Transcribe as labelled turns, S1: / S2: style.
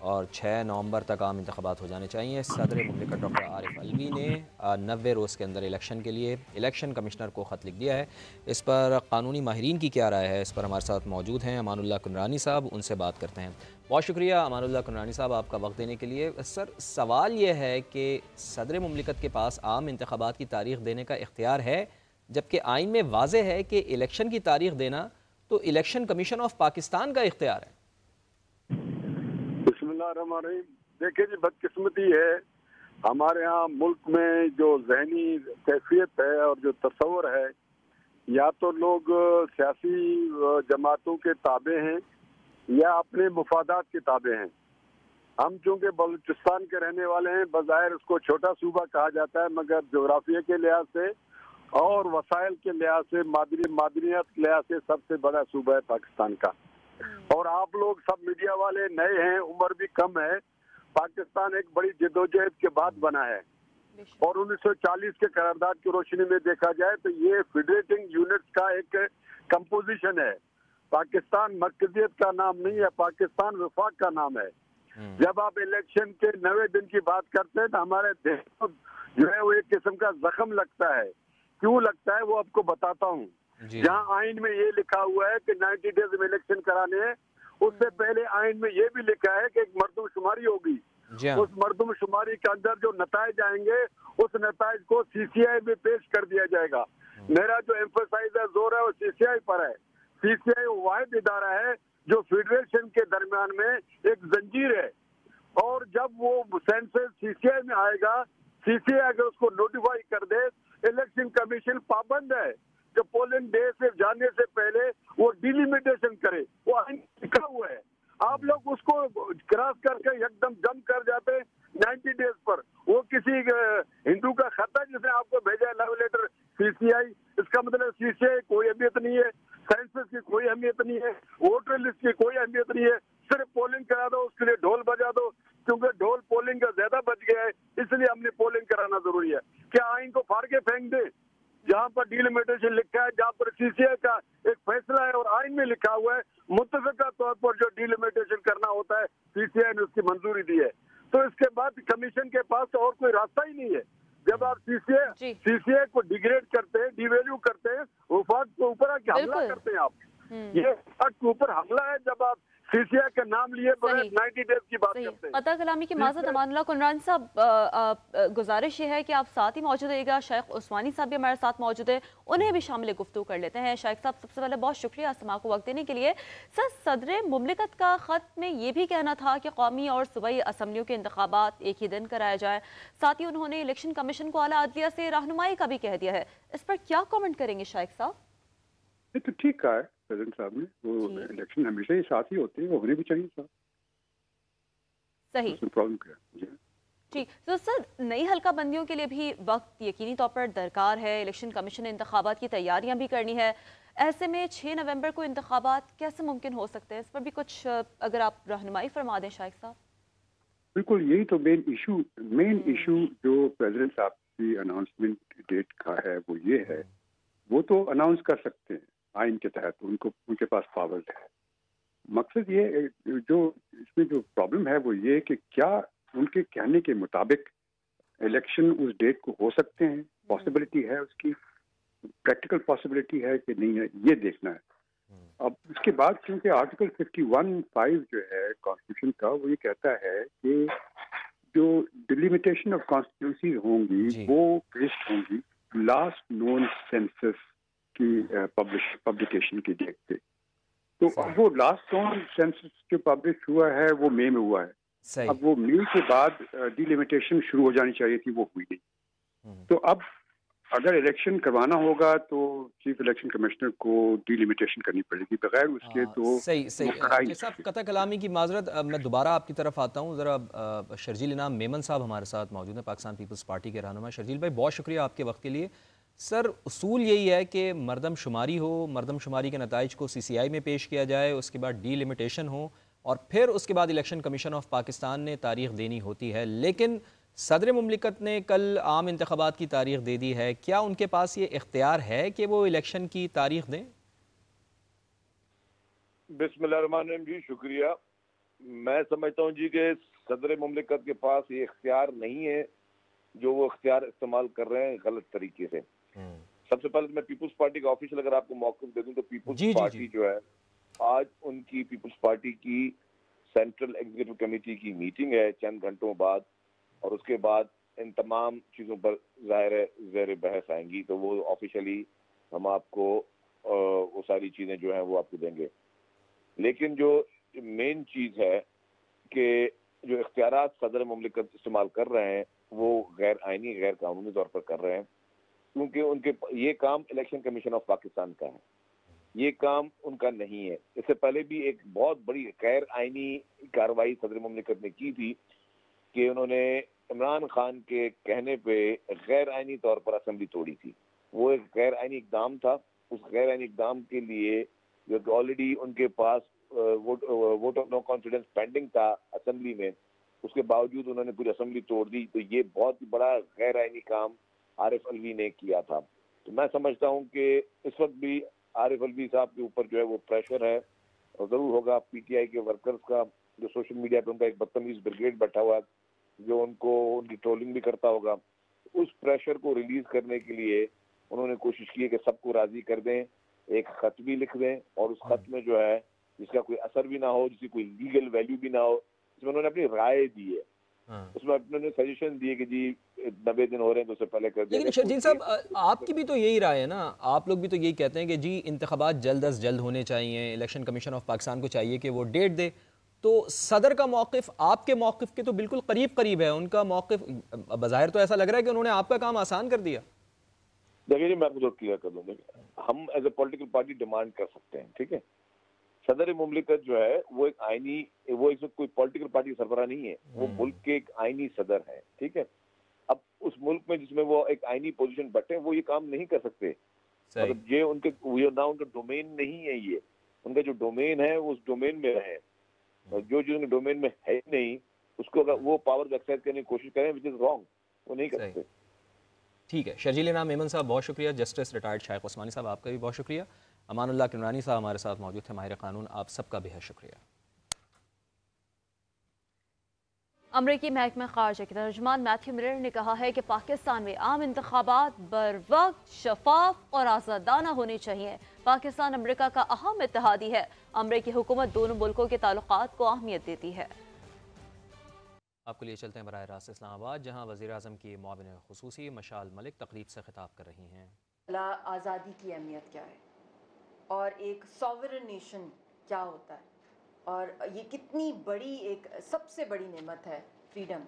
S1: اور 6 نومبر تک عام انتخابات ہو جانے چاہیے۔ صدر مملکت ڈاکٹر عارف علوی نے 90 روز کے اندر الیکشن کے لیے الیکشن کمشنر کو خط لکھ دیا ہے۔ اس پر قانونی ماہرین کی کیا رائے ہے، اس پر ہمارے ساتھ موجود ہیں امان اللہ کنرانی صاحب، ان سے بات کرتے ہیں۔ بہت شکریہ امان اللہ کنرانی صاحب آپ کا وقت دینے کے لیے۔ سر، سوال یہ ہے کہ صدر مملکت کے پاس عام انتخابات کی تاریخ دینے کا اختیار ہے، جبکہ آئین میں واضح ہے کہ الیکشن کی تاریخ دینا تو الیکشن کمیشن آف پاکستان کا اختیار ہے۔
S2: بسم اللہ الرحمن الرحیم۔ دیکھیں جی، بدقسمتی ہے ہمارے ہاں ملک میں جو ذہنی کیفیت ہے اور جو تصور ہے، یا تو لوگ سیاسی جماعتوں کے تابع ہیں یا اپنے مفادات کے تابع ہیں۔ ہم چونکہ بلوچستان کے رہنے والے ہیں، بظاہر اس کو چھوٹا صوبہ کہا جاتا ہے، مگر جغرافیہ کے لحاظ سے اور وسائل کے لحاظ سے، معدنیات کے لحاظ سے سب سے بڑا صوبہ ہے پاکستان کا۔ اور آپ لوگ سب میڈیا والے نئے ہیں، عمر بھی کم ہے۔ پاکستان ایک بڑی جدوجہد کے بعد بنا ہے، اور 1940 کے قرارداد کی روشنی میں دیکھا جائے تو یہ فیڈریٹنگ یونٹس کا ایک کمپوزیشن ہے۔ پاکستان مرکزیت کا نام نہیں ہے، پاکستان وفاق کا نام ہے۔ جب آپ الیکشن کے 90 دن کی بات کرتے ہیں تو ہمارے دیش کو جو ہے وہ ایک قسم کا زخم لگتا ہے۔ کیوں لگتا ہے وہ آپ کو بتاتا ہوں۔ جہاں آئین میں یہ لکھا ہوا ہے کہ 90 ڈیز میں الیکشن کرانے ہیں، اس سے پہلے آئین میں یہ بھی لکھا ہے کہ ایک مردم شماری ہوگی۔ اس مردم شماری کے اندر جو نتائج آئیں گے، اس نتائج کو سی سی آئی میں پیش کر دیا جائے گا۔ میرا جو ایمفسائز ہے، زور ہے، وہ سی سی آئی پر ہے۔ سی سی آئی واحد ادارہ ہے جو فیڈریشن کے درمیان میں ایک زنجیر ہے، اور جب وہ سینسس سی سی آئی میں آئے گا، سی سی آئی اگر اس کو نوٹیفائی کر دے، الیکشن کمیشن پابند ہے کہ پولنگ ڈے سے جانے سے پہلے وہ ڈیلیمیٹیشن کرے۔ وہ آئین لکھا ہوا ہے، آپ لوگ اس کو کراس کر کے یک دم جم کر جاتے 90 ڈیز پر۔ وہ کسی ہندو کا خط ہے جس نے آپ کو بھیجا ہے لو لیٹر سی سی آئی، اس کا مطلب سی سی آئی کوئی اہمیت نہیں ہے، سینسس کی کوئی اہمیت نہیں ہے، ووٹر لسٹ کی کوئی اہمیت نہیں ہے، صرف پولنگ کرا دو، اس کے لیے ڈھول بجا دو، کیونکہ ڈھول پولنگ کا زیادہ بچ گیا ہے، اس لیے ہم نے پولنگ کرانا ضروری ہے۔ کیا آئین کو پھاڑ کے پھینک دے؟ جہاں پر ڈیلیمیٹیشن لکھا ہے، جہاں پر سی سی آئی کا ایک فیصلہ ہے اور آئین میں لکھا ہوا ہے متفقہ طور پر جو ڈیلیمیٹیشن کرنا ہوتا ہے، سی سی آئی نے اس کی منظوری دی ہے، تو اس کے بعد کمیشن کے پاس اور کوئی راستہ ہی نہیں ہے۔ جب آپ سی سی آئی کو ڈیگریڈ کرتے ہیں، ڈی ویلیو کرتے ہیں، وفاق کے اوپر حملہ کرتے ہیں آپ۔ یہ وفاق کے اوپر حملہ ہے جب آپ سی سی آئی کا نام لیے بغیر 90 ڈیز کی بات کرتے ہیں۔
S3: قطع کلامی کی معذرت امان اللہ کنرانی صاحب، گزارش یہ ہے کہ آپ ساتھ ہی موجود رہیے گا، شیخ عثمانی صاحب بھی ہمارے ساتھ موجود ہیں، انہیں بھی شامل گفتگو کر لیتے ہیں۔ شیخ صاحب، سب سے پہلے بہت شکریہ سماع کو وقت دینے کے لیے۔ سر، صدر مملکت کا خط میں یہ بھی کہنا تھا کہ قومی اور صوبائی اسمبلیوں کے انتخابات ایک ہی دن کرائے جائے، ساتھ ہی انہوں نے الیکشن کمیشن کو اعلیٰ عدلیہ سے رہنمائی کا بھی کہہ دیا ہے۔ اس پر کیا کامنٹ کریں گے شیخ صاحب؟
S4: یہ تو ٹھیک کہا ہے پریزیڈنٹ صاحب نے، وہ الیکشن ہمیشہ ہی ساتھ ہی ہوتے ہیں، وہ ہونے بھی چاہیے صاحب۔
S3: صحیح،
S4: پرابلم کیا ہے؟
S3: ٹھیک۔ تو سر، نئی حلقہ بندیوں کے لیے بھی وقت یقینی طور پر درکار ہے، الیکشن کمیشن انتخابات کی تیاریاں بھی کرنی ہے، ایسے میں 6 نومبر کو انتخابات کیسے ممکن ہو سکتے ہیں؟ اس پر بھی کچھ اگر آپ رہنمائی فرما دیں شیخ صاحب۔
S4: بالکل، یہی تو مین ایشو جو پریزیڈنٹ صاحب کی اناؤنسمنٹ ڈیٹ کا ہے وہ یہ ہے، وہ تو اناؤنس کر سکتے ہیں آئین کے تحت، ان کے پاس پاور ہے۔ مقصد یہ جو اس میں جو پرابلم ہے وہ یہ کہ کیا ان کے کہنے کے مطابق الیکشن اس ڈیٹ کو ہو سکتے ہیں، پاسبلٹی ہے اس کی، پریکٹیکل پاسبلٹی ہے کہ نہیں ہے، یہ دیکھنا ہے۔ اب اس کے بعد کیونکہ آرٹیکل 51(5) جو ہے کانسٹیٹیوشن کا، وہ یہ کہتا ہے کہ جو ڈیلیمیٹیشن آف کانسٹیٹیوئنسی ہوں گی وہ بیسڈ ہوں گی لاسٹ نون سینسس کی پبلیکیشن کی ڈیٹ پہ۔ تو وہ لاسٹ نون سینسس جو پبلش ہوا ہے وہ مئی میں ہوا ہے، اب وہ مئی کے بعد ڈیلیمیٹیشن شروع ہو جانی چاہیے تھی، وہ ہوئی نہیں۔ تو اب اگر الیکشن کروانا ہوگا تو چیف الیکشن کمشنر کو ڈیلیمیٹیشن کرنی پڑے گی، بغیر اس کے تو
S1: صحیح صاحب، قطع کلامی کی معذرت، میں دوبارہ آپ کی طرف آتا ہوں۔ ذرا شرجیل انعام میمن صاحب ہمارے ساتھ موجود ہیں، پاکستان پیپلز پارٹی کے رہنما۔ شرجیل بھائی، بہت شکریہ آپ کے وقت کے لیے۔ سر، اصول یہی ہے کہ مردم شماری ہو، مردم شماری کے نتائج کو سی سی آئی میں پیش کیا جائے، اس کے بعد ڈی لمیٹیشن ہو، اور پھر اس کے بعد الیکشن کمیشن آف پاکستان نے تاریخ دینی ہوتی ہے۔ لیکن صدر مملکت نے کل عام انتخابات کی تاریخ دے دی ہے، کیا ان کے پاس یہ اختیار ہے کہ وہ الیکشن کی تاریخ دیں؟
S2: بسم اللہ الرحمن الرحیم جی، شکریہ۔
S5: میں سمجھتا ہوں جی کہ صدر مملکت کے پاس یہ اختیار نہیں ہے جو وہ اختیار استعمال کر رہے ہیں غلط طریقے سے. سب سے پہلے میں پیپلز پارٹی کا آفیشیل اگر آپ کو موقف دے دوں تو پیپلز پارٹی جو ہے آج ان کی پیپلز پارٹی کی سینٹرل ایگزیکٹو کمیٹی کی میٹنگ ہے چند گھنٹوں بعد, اور اس کے بعد ان تمام چیزوں پر ظاہر ہے زیر بحث آئیں گی, تو وہ آفیشلی ہم آپ کو وہ ساری چیزیں جو ہیں وہ آپ کو دیں گے. لیکن جو مین چیز ہے کہ جو اختیارات صدر مملکت استعمال کر رہے ہیں وہ غیر آئینی غیر قانونی طور پر کر رہے ہیں, کیونکہ ان کے یہ کام الیکشن کمیشن آف پاکستان کا ہے, یہ کام ان کا نہیں ہے. اس سے پہلے بھی ایک بہت بڑی غیر آئینی کارروائی صدر مملکت نے کی تھی کہ انہوں نے عمران خان کے کہنے پہ غیر آئینی طور پر اسمبلی توڑی تھی. وہ ایک غیر آئینی اقدام تھا. اس غیر آئینی اقدام کے لیے جو کہ آلریڈی ان کے پاس vote of no confidence pending تھا اسمبلی میں, اس کے باوجود انہوں نے پوری اسمبلی توڑ دی. تو یہ بہت ہی بڑا غیر آئینی کام عارف الوی نے کیا تھا. تو میں سمجھتا ہوں کہ اس وقت بھی عارف الوی صاحب کے اوپر جو ہے وہ پریشر ہے, اور ضرور ہوگا پی ٹی آئی کے ورکرز کا, جو سوشل میڈیا پہ ان کا ایک بدتمیز بریگیڈ بیٹھا ہوا ہے جو ان کو ان کی ٹرولنگ بھی کرتا ہوگا. اس پریشر کو ریلیز کرنے کے لیے انہوں نے کوشش کی ہے کہ سب کو راضی کر دیں, ایک خط بھی لکھ دیں, اور اس خط میں جو ہے جس کا کوئی اثر بھی نہ ہو, جس کی کوئی لیگل ویلیو بھی نہ ہو, اس میں انہوں نے اپنی رائے دی ہے, اس میں انہوں نے سجیشن دی ہے کہ جی 90 دن ہو رہے ہیں تو اس سے پہلے کر دیں.
S1: لیکن شرجیل صاحب آپ کی بھی تو یہی رائے ہے نا, آپ لوگ بھی تو یہی کہتے ہیں کہ جی انتخابات جلد از جلد ہونے چاہیے, الیکشن کمیشن آف پاکستان کو چاہیے کہ وہ ڈیٹ دے. تو صدر کا موقف آپ کے موقف کے تو بالکل قریب ہے, ان کا موقف بظاہر تو ایسا لگ رہا ہے کہ انہوں نے آپ کا کام آسان کر دیا.
S5: دیکھیے جی میں آپ کو کلیئر کر دوں گا, ہم as a political party demand کر سکتے ہیں, ٹھیک ہے. صدر مملکت جو ہے وہ ایک آئینی, وہ اس وقت کوئی پولیٹیکل پارٹی سربراہ نہیں ہے, وہ ملک کے ایک آئینی صدر ہے, ٹھیک ہے. اب اس ملک میں جس میں وہ ایک آئینی پوزیشن بٹے وہ یہ کام نہیں کر سکتے. مطلب یہ ان کے نہ ان کا ڈومین نہیں ہے, یہ ان کا جو ڈومین ہے وہ اس ڈومین میں رہے, جو ان کے ڈومین میں ہے نہیں اس کو اگر وہ پاور ایکسرسائز کرنے کی کوشش کریں وچ از رانگ, وہ نہیں کر سکتے.
S1: ٹھیک ہے شرجیل انعام میمن صاحب بہت شکریہ. جسٹس ریٹائرڈ شائخ عثمانی صاحب آپ کا بھی بہت شکریہ. امان اللہ کنورانی صاحب ہمارے ساتھ موجود تھے, ماہر قانون, آپ سب کا بہت شکریہ.
S3: امریکی محکمہ خارجہ کے ترجمان میتھیو ملر نے کہا ہے کہ پاکستان میں عام انتخابات بر وقت, شفاف اور آزادانہ ہونے چاہیے. پاکستان امریکہ کا اہم اتحادی ہے. امریکی حکومت دونوں ملکوں کے تعلقات کو اہمیت دیتی ہے.
S1: آپ کو لیے چلتے ہیں براہ راست اسلام آباد, جہاں وزیراعظم کی معاون خصوصی مشال ملک تقریب سے خطاب کر رہی ہیں.
S6: آزادی کی اہمیت کیا ہے اور ایک سوورن نیشن کیا ہوتا ہے, اور یہ کتنی بڑی ایک سب سے بڑی نعمت ہے فریڈم.